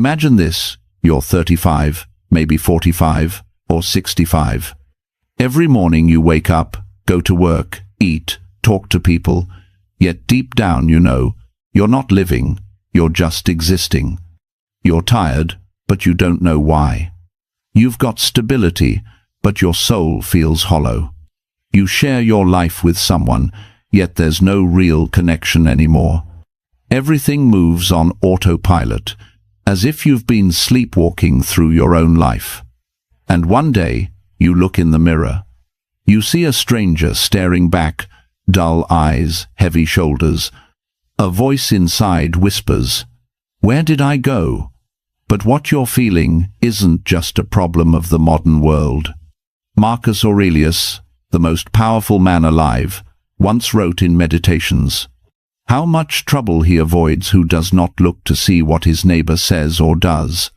Imagine this, you're 35, maybe 45, or 65. Every morning you wake up, go to work, eat, talk to people, yet deep down you know, you're not living, you're just existing. You're tired, but you don't know why. You've got stability, but your soul feels hollow. You share your life with someone, yet there's no real connection anymore. Everything moves on autopilot, as if you've been sleepwalking through your own life. And one day, you look in the mirror. You see a stranger staring back, dull eyes, heavy shoulders. A voice inside whispers, "Where did I go?" But what you're feeling isn't just a problem of the modern world. Marcus Aurelius, the most powerful man alive, once wrote in Meditations, how much trouble he avoids who does not look to see what his neighbor says or does.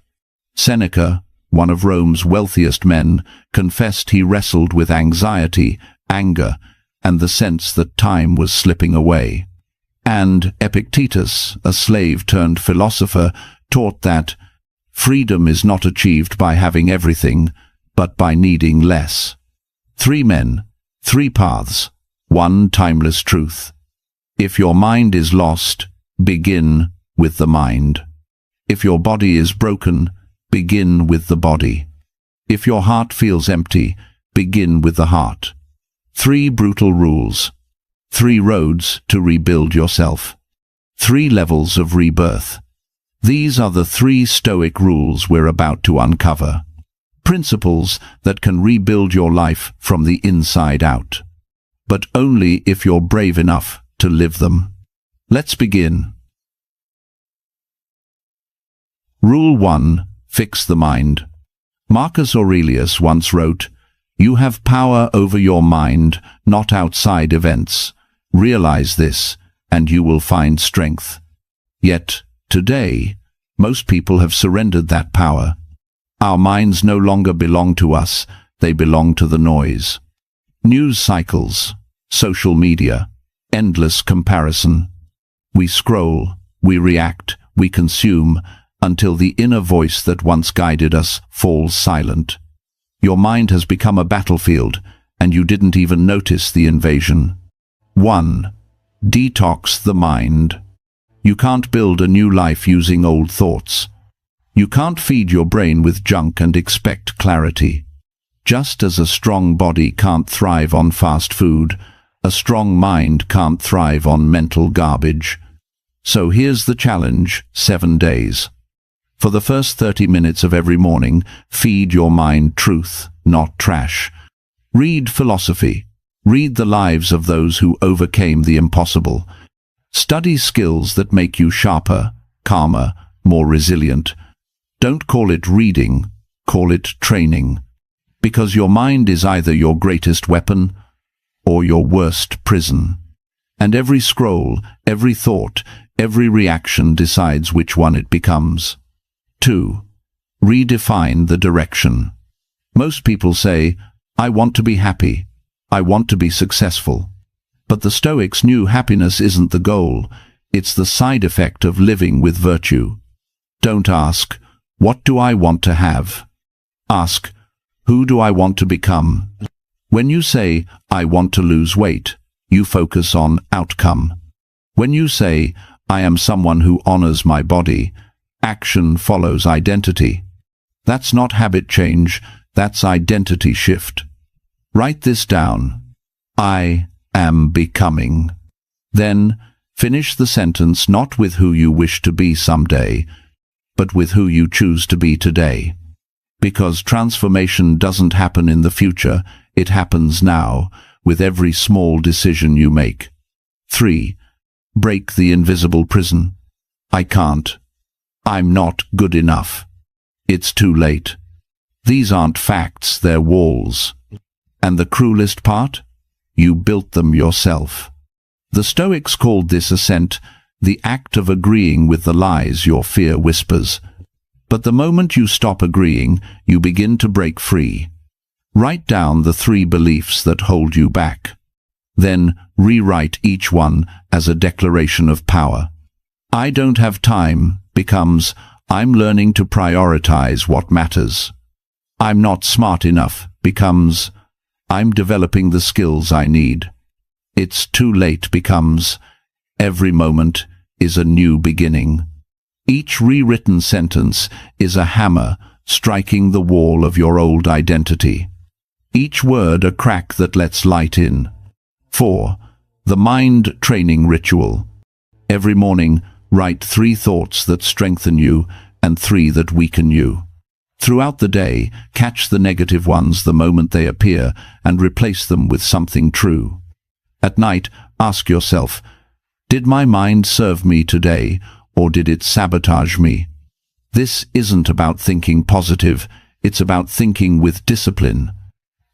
Seneca, one of Rome's wealthiest men, confessed he wrestled with anxiety, anger, and the sense that time was slipping away. And Epictetus, a slave-turned-philosopher, taught that freedom is not achieved by having everything, but by needing less. 3 men, 3 paths, 1 timeless truth. If your mind is lost, begin with the mind. If your body is broken, begin with the body. If your heart feels empty, begin with the heart. 3 brutal rules. 3 roads to rebuild yourself. 3 levels of rebirth. These are the 3 Stoic rules we're about to uncover. Principles that can rebuild your life from the inside out. But only if you're brave enough to live them. Let's begin. Rule 1. Fix the mind. Marcus Aurelius once wrote, "You have power over your mind, not outside events. Realize this, and you will find strength." Yet, today, most people have surrendered that power. Our minds no longer belong to us, they belong to the noise. News cycles, social media, endless comparison. We scroll, we react, we consume, until the inner voice that once guided us falls silent. Your mind has become a battlefield, and you didn't even notice the invasion. 1. Detox the mind. You can't build a new life using old thoughts. You can't feed your brain with junk and expect clarity. Just as a strong body can't thrive on fast food, a strong mind can't thrive on mental garbage. So here's the challenge: 7 days. For the first 30 minutes of every morning, feed your mind truth, not trash. Read philosophy. Read the lives of those who overcame the impossible. Study skills that make you sharper, calmer, more resilient. Don't call it reading, call it training. Because your mind is either your greatest weapon or your worst prison. And every scroll, every thought, every reaction decides which one it becomes. 2. Redefine the direction. Most people say, "I want to be happy. I want to be successful." But the Stoics knew happiness isn't the goal. It's the side effect of living with virtue. Don't ask, "What do I want to have?" Ask, "Who do I want to become?" When you say, "I want to lose weight," you focus on outcome. When you say, "I am someone who honors my body," action follows identity. That's not habit change, that's identity shift. Write this down. I am becoming. Then, finish the sentence not with who you wish to be someday, but with who you choose to be today. Because transformation doesn't happen in the future, it happens now, with every small decision you make. 3. Break the invisible prison. I can't. I'm not good enough. It's too late. These aren't facts, they're walls. And the cruelest part? You built them yourself. The Stoics called this ascent the act of agreeing with the lies your fear whispers. But the moment you stop agreeing, you begin to break free. Write down the 3 beliefs that hold you back. Then rewrite each one as a declaration of power. I don't have time becomes I'm learning to prioritize what matters. I'm not smart enough becomes, I'm developing the skills I need. It's too late becomes, every moment is a new beginning. Each rewritten sentence is a hammer striking the wall of your old identity. Each word a crack that lets light in. 4. The mind training ritual. Every morning, write 3 thoughts that strengthen you and 3 that weaken you. Throughout the day, catch the negative ones the moment they appear and replace them with something true. At night, ask yourself, did my mind serve me today, or did it sabotage me? This isn't about thinking positive, it's about thinking with discipline.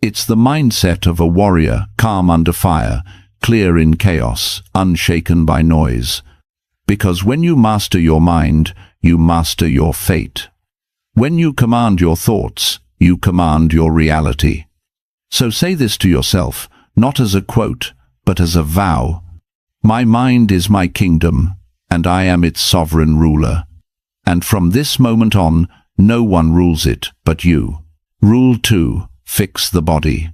It's the mindset of a warrior, calm under fire, clear in chaos, unshaken by noise. Because when you master your mind, you master your fate. When you command your thoughts, you command your reality. So say this to yourself, not as a quote, but as a vow. My mind is my kingdom, and I am its sovereign ruler. And from this moment on, no one rules it but you. Rule 2. Fix the body.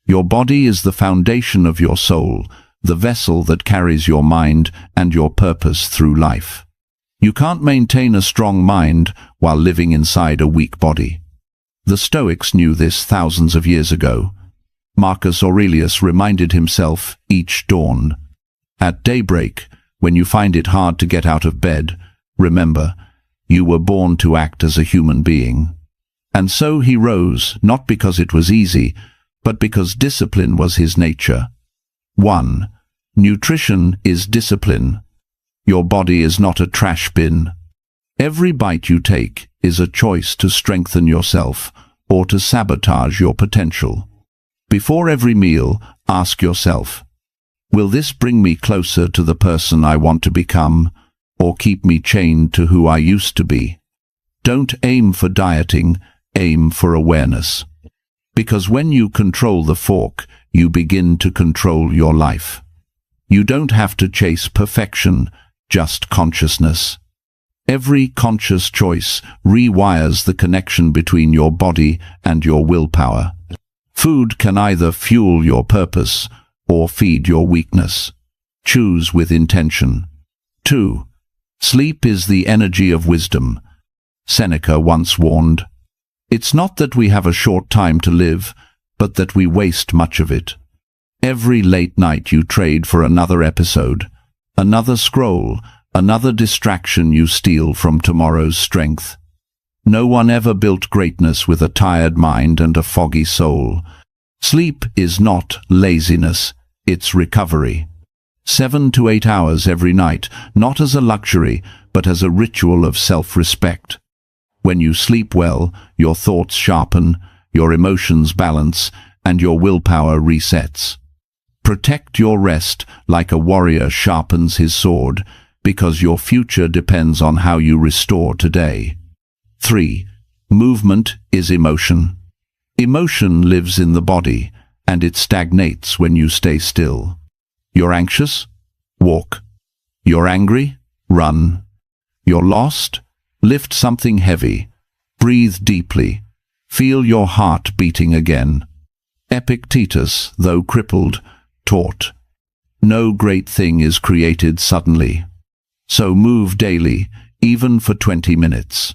Your body is the foundation of your soul, the vessel that carries your mind and your purpose through life. You can't maintain a strong mind while living inside a weak body. The Stoics knew this thousands of years ago. Marcus Aurelius reminded himself each dawn. At daybreak, when you find it hard to get out of bed, remember, you were born to act as a human being. And so he rose, not because it was easy, but because discipline was his nature. 1. Nutrition is discipline. Your body is not a trash bin. Every bite you take is a choice to strengthen yourself or to sabotage your potential. Before every meal, ask yourself, will this bring me closer to the person I want to become, or keep me chained to who I used to be? Don't aim for dieting, aim for awareness. Because when you control the fork, you begin to control your life. You don't have to chase perfection, just consciousness. Every conscious choice rewires the connection between your body and your willpower. Food can either fuel your purpose or feed your weakness. Choose with intention. 2. Sleep is the energy of wisdom. Seneca once warned, it's not that we have a short time to live, but that we waste much of it. Every late night you trade for another episode, another scroll, another distraction you steal from tomorrow's strength. No one ever built greatness with a tired mind and a foggy soul. Sleep is not laziness, it's recovery. 7 to 8 hours every night, not as a luxury, but as a ritual of self-respect. When you sleep well, your thoughts sharpen, your emotions balance, and your willpower resets. Protect your rest like a warrior sharpens his sword, because your future depends on how you restore today. 3. Movement is emotion. Emotion lives in the body, and it stagnates when you stay still. You're anxious? Walk. You're angry? Run. You're lost? Lift something heavy. Breathe deeply. Feel your heart beating again. Epictetus, though crippled, taught, no great thing is created suddenly. So move daily, even for 20 minutes.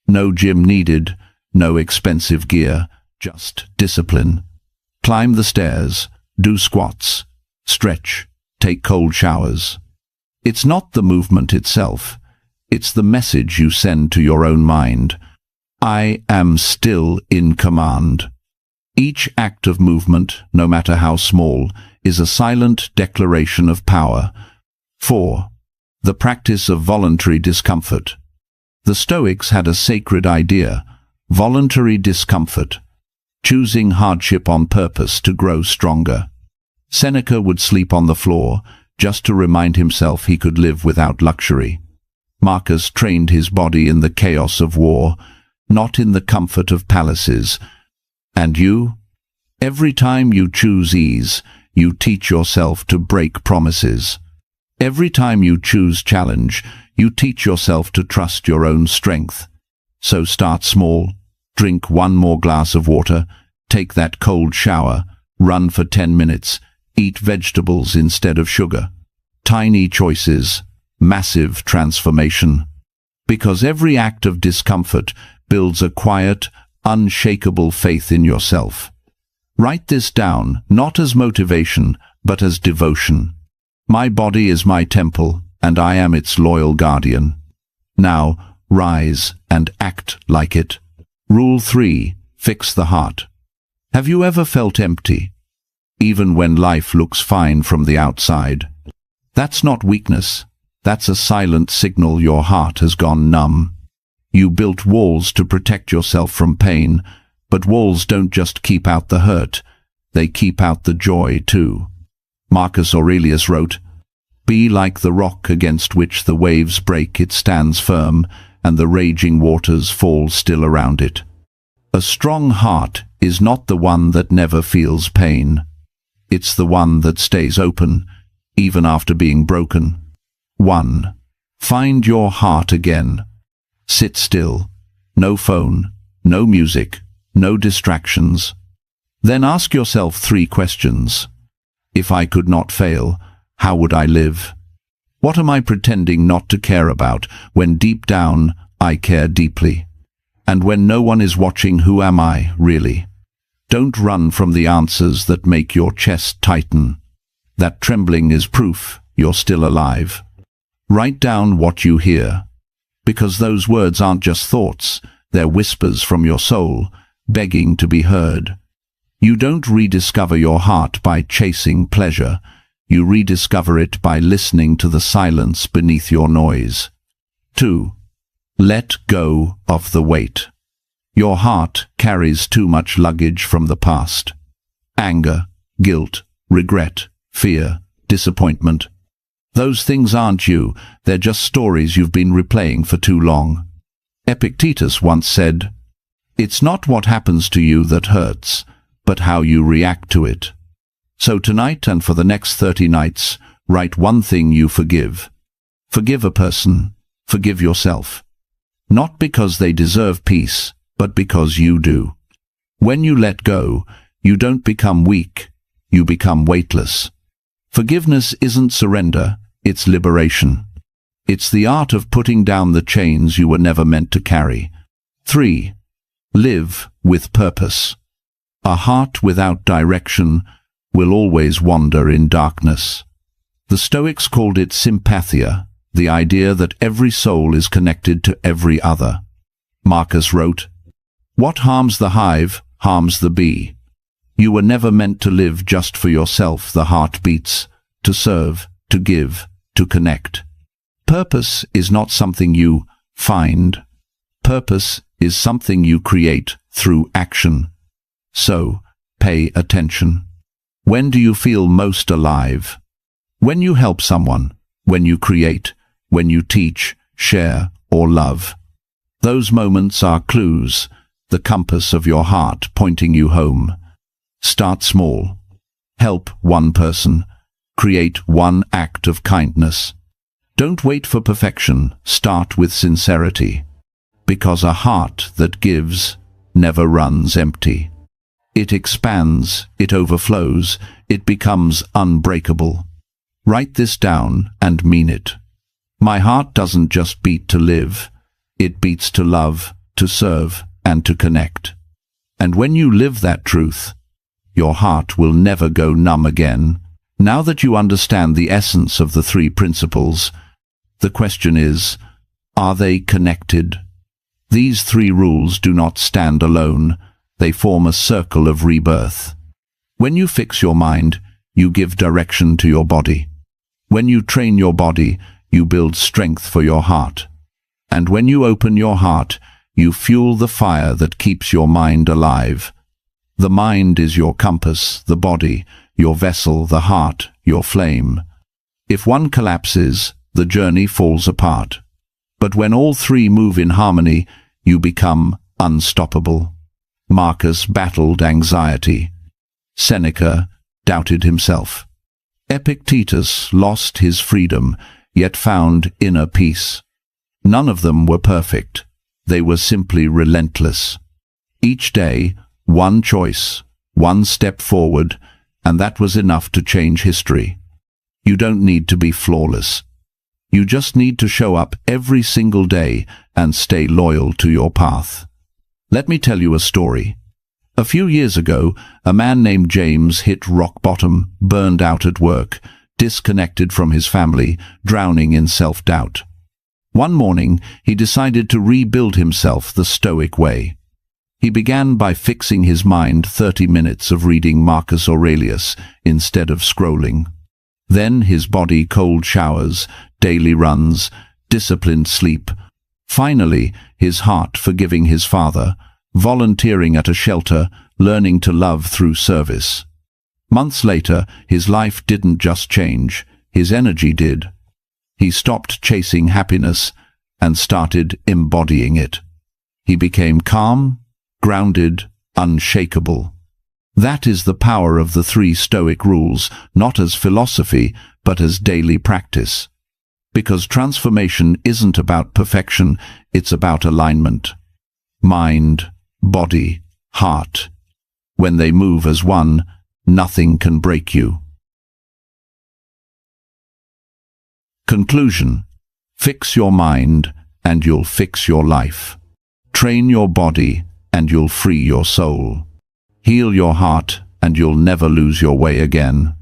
No gym needed, no expensive gear, just discipline. Climb the stairs, do squats, stretch, take cold showers. It's not the movement itself, it's the message you send to your own mind. I am still in command. Each act of movement, no matter how small, is a silent declaration of power. 4. The practice of voluntary discomfort. The Stoics had a sacred idea, voluntary discomfort, choosing hardship on purpose to grow stronger. Seneca would sleep on the floor, just to remind himself he could live without luxury. Marcus trained his body in the chaos of war, not in the comfort of palaces. And you? Every time you choose ease, you teach yourself to break promises. Every time you choose challenge, you teach yourself to trust your own strength. So start small, drink one more glass of water, take that cold shower, run for 10 minutes, eat vegetables instead of sugar. Tiny choices, massive transformation. Because every act of discomfort builds a quiet, unshakable faith in yourself. Write this down, not as motivation, but as devotion. My body is my temple, and I am its loyal guardian. Now, rise and act like it. Rule 3. Fix the heart. Have you ever felt empty, even when life looks fine from the outside? That's not weakness. That's a silent signal your heart has gone numb. You built walls to protect yourself from pain, but walls don't just keep out the hurt, they keep out the joy too. Marcus Aurelius wrote, "Be like the rock against which the waves break, it stands firm, and the raging waters fall still around it." A strong heart is not the one that never feels pain. It's the one that stays open, even after being broken. 1. Find your heart again. Sit still. No phone, no music, no distractions. Then ask yourself 3 questions. If I could not fail, how would I live? What am I pretending not to care about when deep down I care deeply? And when no one is watching, who am I, really? Don't run from the answers that make your chest tighten. That trembling is proof you're still alive. Write down what you hear, because those words aren't just thoughts, they're whispers from your soul, begging to be heard. You don't rediscover your heart by chasing pleasure, you rediscover it by listening to the silence beneath your noise. 2. Let go of the weight. Your heart carries too much luggage from the past. Anger, guilt, regret, fear, disappointment. Those things aren't you, they're just stories you've been replaying for too long. Epictetus once said, "It's not what happens to you that hurts, but how you react to it." So tonight and for the next 30 nights, write one thing you forgive. Forgive a person, forgive yourself. Not because they deserve peace, but because you do. When you let go, you don't become weak, you become weightless. Forgiveness isn't surrender, it's liberation. It's the art of putting down the chains you were never meant to carry. 3. Live with purpose. A heart without direction will always wander in darkness. The Stoics called it sympathia, the idea that every soul is connected to every other. Marcus wrote, "What harms the hive harms the bee." You were never meant to live just for yourself. The heart beats to serve, to give, to connect. Purpose is not something you find. Purpose is something you create through action. So, pay attention. When do you feel most alive? When you help someone, when you create, when you teach, share, or love. Those moments are clues, the compass of your heart pointing you home. Start small. Help one person. Create one act of kindness. Don't wait for perfection. Start with sincerity. Because a heart that gives never runs empty. It expands, it overflows, it becomes unbreakable. Write this down and mean it. My heart doesn't just beat to live. It beats to love, to serve, and to connect. And when you live that truth, your heart will never go numb again. Now that you understand the essence of the 3 principles, the question is, are they connected? These 3 rules do not stand alone. They form a circle of rebirth. When you fix your mind, you give direction to your body. When you train your body, you build strength for your heart. And when you open your heart, you fuel the fire that keeps your mind alive. The mind is your compass, the body, your vessel, the heart, your flame. If one collapses, the journey falls apart. But when all 3 move in harmony, you become unstoppable. Marcus battled anxiety. Seneca doubted himself. Epictetus lost his freedom, yet found inner peace. None of them were perfect. They were simply relentless. Each day, one choice, one step forward, and that was enough to change history. You don't need to be flawless. You just need to show up every single day and stay loyal to your path. Let me tell you a story. A few years ago, a man named James hit rock bottom, burned out at work, disconnected from his family, drowning in self-doubt. One morning, he decided to rebuild himself the Stoic way. He began by fixing his mind 30 minutes of reading Marcus Aurelius instead of scrolling. Then his body cold showers, daily runs, disciplined sleep. Finally, his heart forgiving his father, volunteering at a shelter, learning to love through service. Months later, his life didn't just change, his energy did. He stopped chasing happiness and started embodying it. He became calm, grounded, unshakable. That is the power of the 3 Stoic rules, not as philosophy, but as daily practice. Because transformation isn't about perfection, it's about alignment. Mind, body, heart. When they move as one, nothing can break you. Conclusion. Fix your mind, and you'll fix your life. Train your body, and you'll free your soul. Heal your heart, and you'll never lose your way again.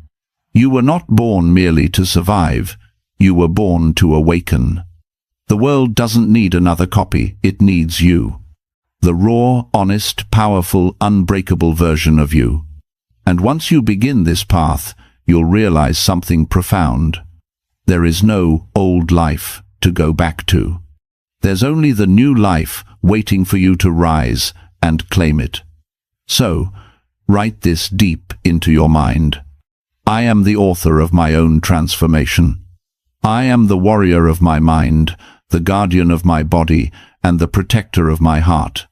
You were not born merely to survive. You were born to awaken. The world doesn't need another copy, it needs you. The raw, honest, powerful, unbreakable version of you. And once you begin this path, you'll realize something profound. There is no old life to go back to. There's only the new life waiting for you to rise and claim it. So, write this deep into your mind. I am the author of my own transformation. I am the warrior of my mind, the guardian of my body, and the protector of my heart.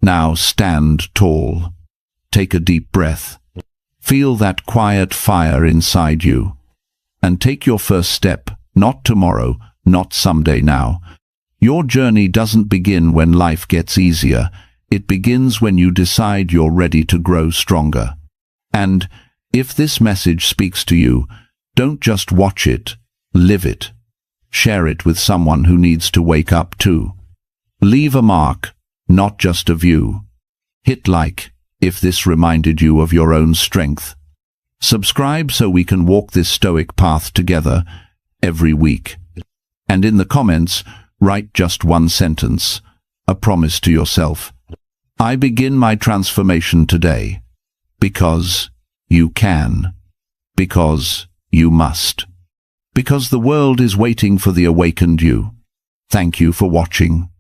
Now stand tall. Take a deep breath. Feel that quiet fire inside you. And take your first step, not tomorrow, not someday now. Your journey doesn't begin when life gets easier. It begins when you decide you're ready to grow stronger. And if this message speaks to you, don't just watch it, live it. Share it with someone who needs to wake up too. Leave a mark, not just a view. Hit like if this reminded you of your own strength. Subscribe so we can walk this Stoic path together every week. And in the comments, write just one sentence, a promise to yourself. I begin my transformation today. Because you can. Because you must. Because the world is waiting for the awakened you. Thank you for watching.